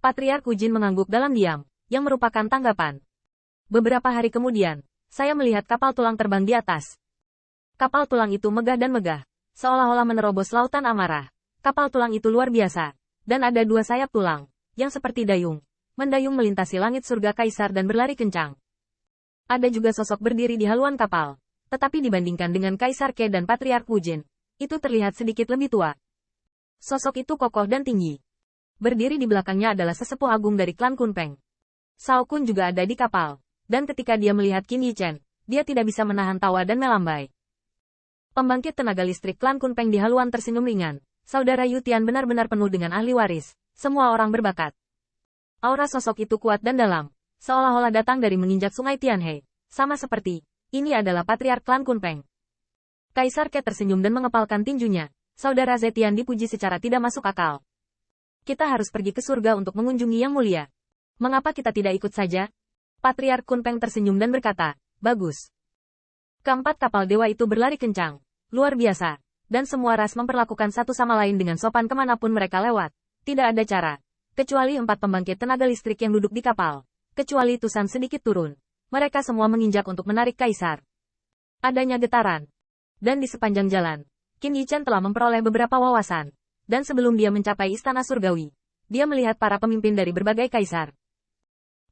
Patriark Wu Jin mengangguk dalam diam, yang merupakan tanggapan. Beberapa hari kemudian, saya melihat kapal tulang terbang di atas. Kapal tulang itu megah dan megah, seolah-olah menerobos lautan amarah. Kapal tulang itu luar biasa, dan ada 2 sayap tulang, yang seperti dayung, mendayung melintasi langit surga kaisar dan berlari kencang. Ada juga sosok berdiri di haluan kapal, tetapi dibandingkan dengan Kaisar Ke dan Patriark Wu Jin, itu terlihat sedikit lebih tua. Sosok itu kokoh dan tinggi. Berdiri di belakangnya adalah sesepuh agung dari klan Kunpeng. Shao Kun juga ada di kapal, dan ketika dia melihat Qin Yichen, dia tidak bisa menahan tawa dan melambai. Pembangkit tenaga listrik klan Kunpeng di haluan tersenyum ringan. Saudara Yu Tian benar-benar penuh dengan ahli waris. Semua orang berbakat. Aura sosok itu kuat dan dalam, seolah-olah datang dari menginjak sungai Tianhe. Sama seperti, ini adalah patriark klan Kunpeng. Kaisar Ke tersenyum dan mengepalkan tinjunya. Saudara Zetian dipuji secara tidak masuk akal. Kita harus pergi ke surga untuk mengunjungi Yang Mulia. Mengapa kita tidak ikut saja? Patriark Kunpeng tersenyum dan berkata, bagus. Keempat kapal dewa itu berlari kencang. Luar biasa. Dan semua ras memperlakukan satu sama lain dengan sopan kemanapun mereka lewat. Tidak ada cara. Kecuali 4 pembangkit tenaga listrik yang duduk di kapal. Kecuali Tusan sedikit turun. Mereka semua menginjak untuk menarik kaisar. Adanya getaran. Dan di sepanjang jalan, Qin Yichen telah memperoleh beberapa wawasan. Dan sebelum dia mencapai istana surgawi, dia melihat para pemimpin dari berbagai kaisar.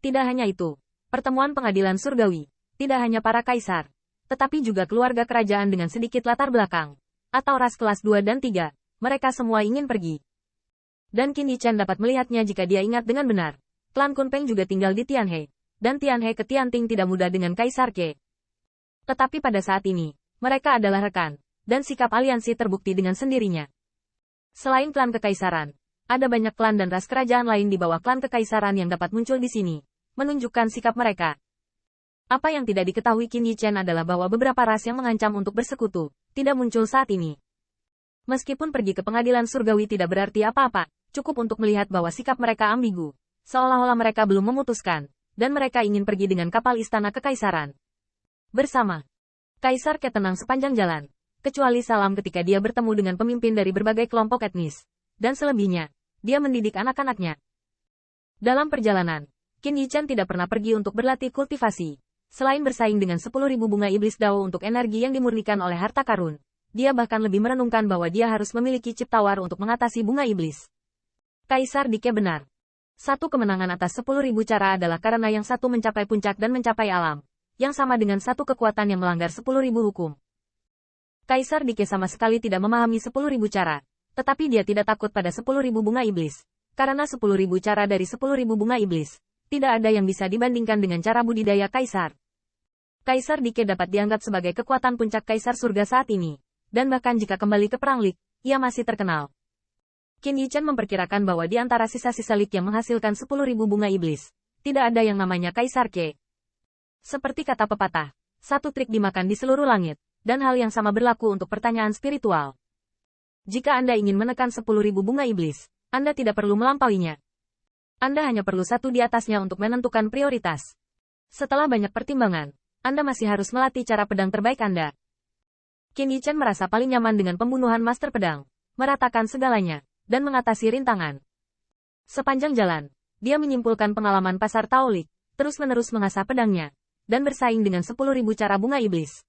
Tidak hanya itu, pertemuan pengadilan surgawi, tidak hanya para kaisar, tetapi juga keluarga kerajaan dengan sedikit latar belakang, atau ras kelas 2 dan 3, mereka semua ingin pergi. Dan Qin Yichen dapat melihatnya jika dia ingat dengan benar. Klan Kunpeng juga tinggal di Tianhe, dan Tianhe ke Tianting tidak mudah dengan Kaisar Ke. Tetapi pada saat ini, mereka adalah rekan, dan sikap aliansi terbukti dengan sendirinya. Selain klan kekaisaran, ada banyak klan dan ras kerajaan lain di bawah klan kekaisaran yang dapat muncul di sini, menunjukkan sikap mereka. Apa yang tidak diketahui Qin Yichen adalah bahwa beberapa ras yang mengancam untuk bersekutu, tidak muncul saat ini. Meskipun pergi ke pengadilan surgawi tidak berarti apa-apa, cukup untuk melihat bahwa sikap mereka ambigu, seolah-olah mereka belum memutuskan, dan mereka ingin pergi dengan kapal istana kekaisaran. Bersama. Kaisar Ke tenang sepanjang jalan, kecuali salam ketika dia bertemu dengan pemimpin dari berbagai kelompok etnis, dan selebihnya, dia mendidik anak-anaknya. Dalam perjalanan, Qin Yichen tidak pernah pergi untuk berlatih kultivasi. Selain bersaing dengan 10.000 bunga iblis Dao untuk energi yang dimurnikan oleh harta karun, dia bahkan lebih merenungkan bahwa dia harus memiliki chip tawar untuk mengatasi bunga iblis. Kaisar Dike benar. Satu kemenangan atas 10.000 cara adalah karena yang satu mencapai puncak dan mencapai alam, yang sama dengan satu kekuatan yang melanggar 10.000 hukum. Kaisar Dike sama sekali tidak memahami 10.000 cara, tetapi dia tidak takut pada 10.000 bunga iblis, karena 10.000 cara dari 10.000 bunga iblis, tidak ada yang bisa dibandingkan dengan cara budidaya Kaisar. Kaisar Dike dapat dianggap sebagai kekuatan puncak Kaisar Surga saat ini, dan bahkan jika kembali ke Perang Lik, ia masih terkenal. Qin Yichen memperkirakan bahwa di antara sisa-sisa Lik yang menghasilkan 10.000 bunga iblis, tidak ada yang namanya Kaisar Ke. Seperti kata pepatah, satu trik dimakan di seluruh langit, dan hal yang sama berlaku untuk pertanyaan spiritual. Jika Anda ingin menekan 10.000 bunga iblis, Anda tidak perlu melampauinya. Anda hanya perlu satu di atasnya untuk menentukan prioritas. Setelah banyak pertimbangan, Anda masih harus melatih cara pedang terbaik Anda. Qin Yichen merasa paling nyaman dengan pembunuhan master pedang, meratakan segalanya, dan mengatasi rintangan. Sepanjang jalan, dia menyimpulkan pengalaman pasar Taolik, terus-menerus mengasah pedangnya, dan bersaing dengan 10.000 cara bunga iblis.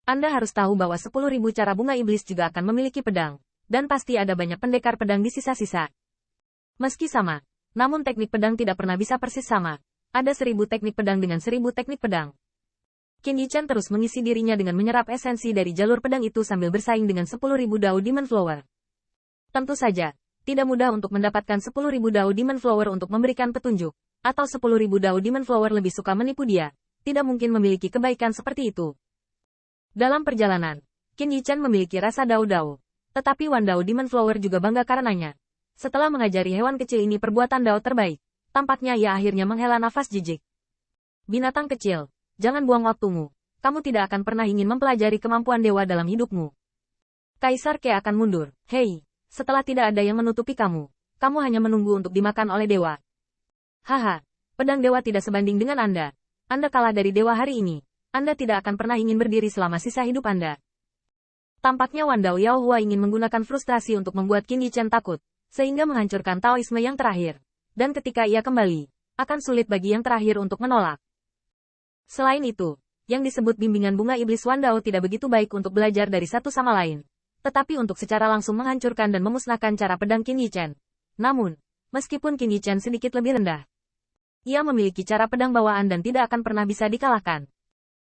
Anda harus tahu bahwa 10.000 cara bunga iblis juga akan memiliki pedang, dan pasti ada banyak pendekar pedang di sisa-sisa. Meski sama, namun teknik pedang tidak pernah bisa persis sama. Ada 1.000 teknik pedang dengan 1.000 teknik pedang. Qin Yichen terus mengisi dirinya dengan menyerap esensi dari jalur pedang itu sambil bersaing dengan 10.000 Dao Demon Flower. Tentu saja, tidak mudah untuk mendapatkan 10.000 Dao Demon Flower untuk memberikan petunjuk, atau 10.000 Dao Demon Flower lebih suka menipu dia, tidak mungkin memiliki kebaikan seperti itu. Dalam perjalanan, Qin Yichen memiliki rasa Dao-Dao, tetapi Wan Dao Demon Flower juga bangga karenanya. Setelah mengajari hewan kecil ini perbuatan Dao terbaik, tampaknya ia akhirnya menghela nafas jijik. Binatang kecil, jangan buang waktumu, kamu tidak akan pernah ingin mempelajari kemampuan dewa dalam hidupmu. Kaisar Ke akan mundur, hei, setelah tidak ada yang menutupi kamu, kamu hanya menunggu untuk dimakan oleh dewa. Haha, pedang dewa tidak sebanding dengan Anda. Anda kalah dari dewa hari ini, Anda tidak akan pernah ingin berdiri selama sisa hidup Anda. Tampaknya Wan Dao Yaohua ingin menggunakan frustrasi untuk membuat Qin Yichen takut, sehingga menghancurkan Taoisme yang terakhir. dan ketika ia kembali, akan sulit bagi yang terakhir untuk menolak. Selain itu, yang disebut bimbingan bunga iblis Wandao tidak begitu baik untuk belajar dari satu sama lain, tetapi untuk secara langsung menghancurkan dan memusnahkan cara pedang Qin Yichen. Namun, meskipun Qin Yichen sedikit lebih rendah, ia memiliki cara pedang bawaan dan tidak akan pernah bisa dikalahkan.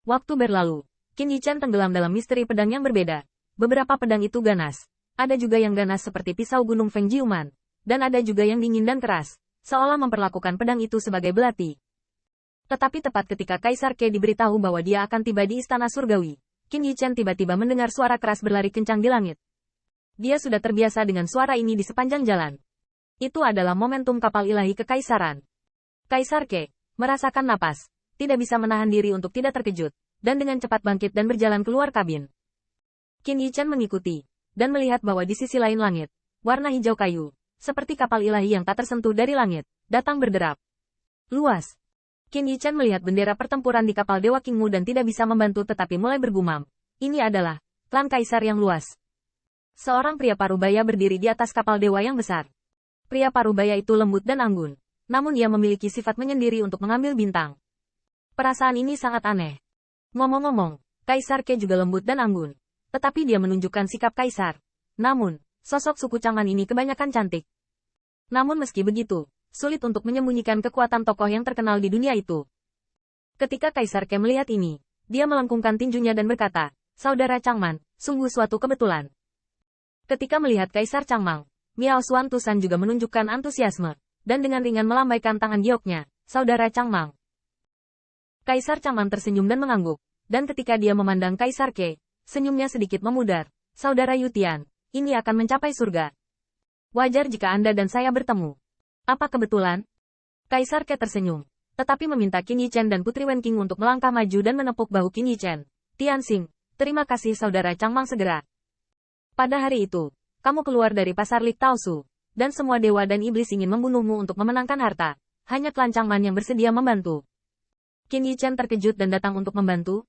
Waktu berlalu, Qin Yichen tenggelam dalam misteri pedang yang berbeda. Beberapa pedang itu ganas. Ada juga yang ganas seperti pisau gunung Feng Jiuman. Dan ada juga yang dingin dan keras, seolah memperlakukan pedang itu sebagai belati. Tetapi tepat ketika Kaisar Ke diberitahu bahwa dia akan tiba di Istana Surgawi, Qin Yichen tiba-tiba mendengar suara keras berlari kencang di langit. Dia sudah terbiasa dengan suara ini di sepanjang jalan. Itu adalah momentum kapal ilahi kekaisaran. Kaisar Ke merasakan napas, tidak bisa menahan diri untuk tidak terkejut, dan dengan cepat bangkit dan berjalan keluar kabin. Qin Yichen mengikuti, dan melihat bahwa di sisi lain langit, warna hijau kayu, seperti kapal ilahi yang tak tersentuh dari langit, datang berderap. Luas. Qin Yichen melihat bendera pertempuran di kapal Dewa Qingmu dan tidak bisa membantu tetapi mulai bergumam. Ini adalah klan kaisar yang luas. Seorang pria parubaya berdiri di atas kapal dewa yang besar. Pria parubaya itu lembut dan anggun, namun ia memiliki sifat menyendiri untuk mengambil bintang. Perasaan ini sangat aneh. Ngomong-ngomong, Kaisar Ke juga lembut dan anggun, tetapi dia menunjukkan sikap kaisar. Namun, sosok suku Changman ini kebanyakan cantik. Namun meski begitu, sulit untuk menyembunyikan kekuatan tokoh yang terkenal di dunia itu. Ketika Kaisar Ke melihat ini, dia melengkungkan tinjunya dan berkata, "Saudara Changman, sungguh suatu kebetulan." Ketika melihat Kaisar Changman, Miao Xuan Tusan juga menunjukkan antusiasme, dan dengan ringan melambaikan tangan gioknya, "Saudara Changman." Kaisar Changman tersenyum dan mengangguk, dan ketika dia memandang Kaisar Ke, senyumnya sedikit memudar. "Saudara Yutian, ini akan mencapai surga. Wajar jika Anda dan saya bertemu. Apa kebetulan?" Kaisar Ke tersenyum, tetapi meminta Qin Yichen dan Putri Wenqing untuk melangkah maju dan menepuk bahu Qin Yichen. "Tianxing, terima kasih saudara Changman segera. Pada hari itu, kamu keluar dari pasar Lik Taosu, dan semua dewa dan iblis ingin membunuhmu untuk memenangkan harta. Hanya klan Changman yang bersedia membantu." Qin Yichen terkejut dan datang untuk membantu.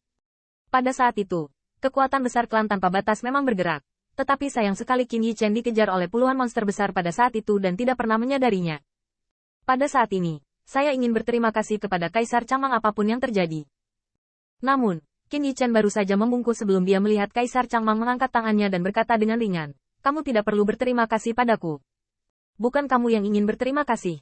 Pada saat itu, kekuatan besar klan tanpa batas memang bergerak, tetapi sayang sekali Qin Yichen dikejar oleh puluhan monster besar pada saat itu dan tidak pernah menyadarinya. "Pada saat ini, saya ingin berterima kasih kepada Kaisar Changman apapun yang terjadi." Namun, Qin Yichen baru saja membungkuk sebelum dia melihat Kaisar Changman mengangkat tangannya dan berkata dengan ringan, "Kamu tidak perlu berterima kasih padaku. Bukan kamu yang ingin berterima kasih,